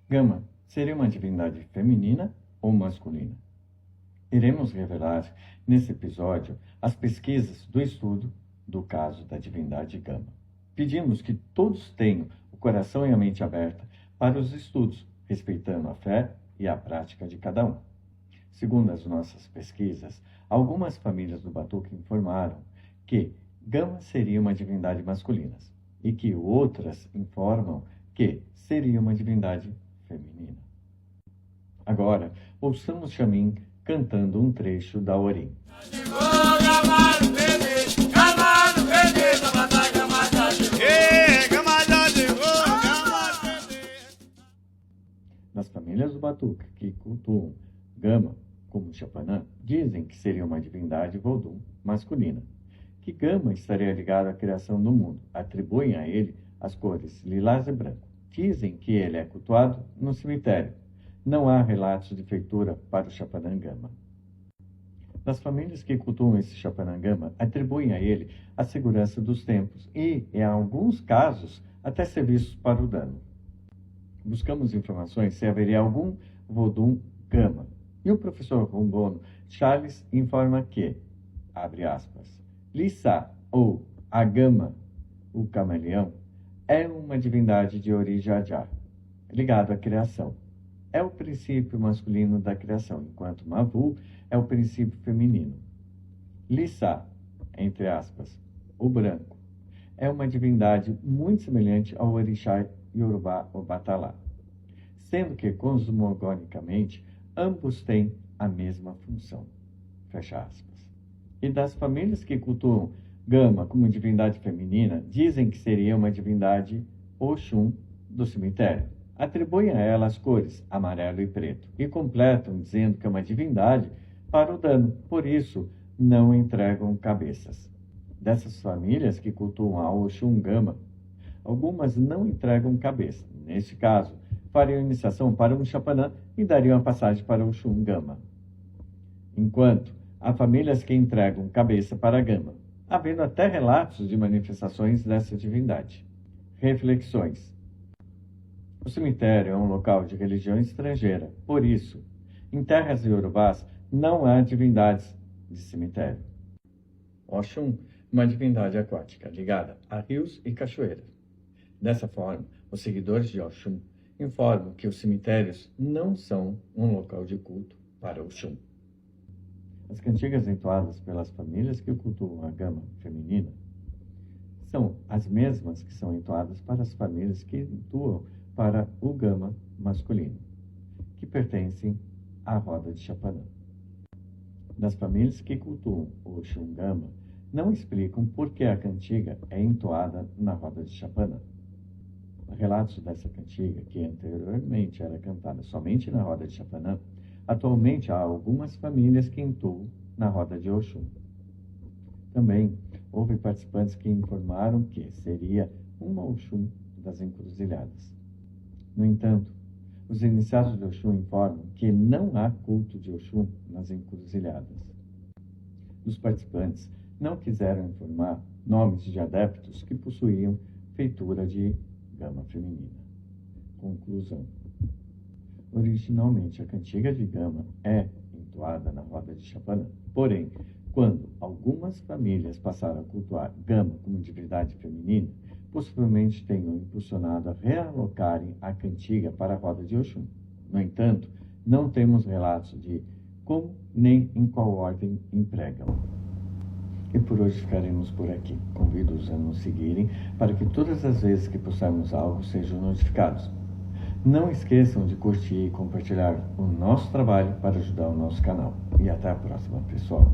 Gama seria uma divindade feminina ou masculina? Iremos revelar, nesse episódio, as pesquisas do estudo do caso da divindade Gama. Pedimos que todos tenham o coração e a mente aberta para os estudos, respeitando a fé e a prática de cada um. Segundo as nossas pesquisas, algumas famílias do Batuque informaram que Gama seria uma divindade masculina e que outras informam que seria uma divindade feminina. Agora, ouçamos Xamim cantando um trecho da Orim. Nas famílias do Batuque que cultuam Gama como Chapanã, dizem que seria uma divindade Vodum masculina, que Gama estaria ligado à criação do mundo, atribuem a ele as cores lilás e branco. Dizem que ele é cultuado no cemitério. Não há relatos de feitura para o Chapanã Gama. Nas famílias que cultuam esse Chapanã Gama, atribuem a ele a segurança dos templos e, em alguns casos, até serviços para o dano. Buscamos informações se haveria algum Vodum Gama. E o professor Rombono Charles informa que, abre aspas, Lissa, ou a Gama, o camaleão, é uma divindade de Orijajá, ligado à criação. É o princípio masculino da criação, enquanto Mavu é o princípio feminino. Lissa, entre aspas, o branco, é uma divindade muito semelhante ao Orixá Yorubá Obatalá, sendo que, cosmogonicamente, ambos têm a mesma função. Fecha aspas. E das famílias que cultuam Gama como divindade feminina, dizem que seria uma divindade Oxum do cemitério. Atribuem a ela as cores amarelo e preto e completam dizendo que é uma divindade para o dano, por isso não entregam cabeças. Dessas famílias que cultuam a Oxum Gama, algumas não entregam cabeça. Neste caso, fariam iniciação para um Chapanã e dariam a passagem para o Oxum Gama. Enquanto há famílias que entregam cabeça para Gama, havendo até relatos de manifestações dessa divindade. Reflexões. O cemitério é um local de religião estrangeira, por isso, em terras iorubás não há divindades de cemitério. Oxum, uma divindade aquática ligada a rios e cachoeiras. Dessa forma, os seguidores de Oxum informam que os cemitérios não são um local de culto para Oxum. As cantigas entoadas pelas famílias que cultuam a Gama feminina são as mesmas que são entoadas para as famílias que cultuam para o Gama masculino, que pertencem à roda de Chapanã. Das famílias que cultuam o Oxum Gama, não explicam por que a cantiga é entoada na roda de Chapanã. Há relatos dessa cantiga, que anteriormente era cantada somente na roda de Chapanã, atualmente há algumas famílias que entoam na roda de Oxum. Também houve participantes que informaram que seria uma Oxum das encruzilhadas. No entanto, os iniciados de Oxum informam que não há culto de Oxum nas encruzilhadas. Os participantes não quiseram informar nomes de adeptos que possuíam feitura de Gama feminina. Conclusão. Originalmente, a cantiga de Gama é entoada na roda de Chapanã. Porém, quando algumas famílias passaram a cultuar Gama como divindade feminina, possivelmente tenham impulsionado a realocarem a cantiga para a roda de Oxum. No entanto, não temos relatos de como nem em qual ordem empregam. E por hoje ficaremos por aqui. Convido-os a nos seguirem para que todas as vezes que postarmos algo sejam notificados. Não esqueçam de curtir e compartilhar o nosso trabalho para ajudar o nosso canal. E até a próxima, pessoal.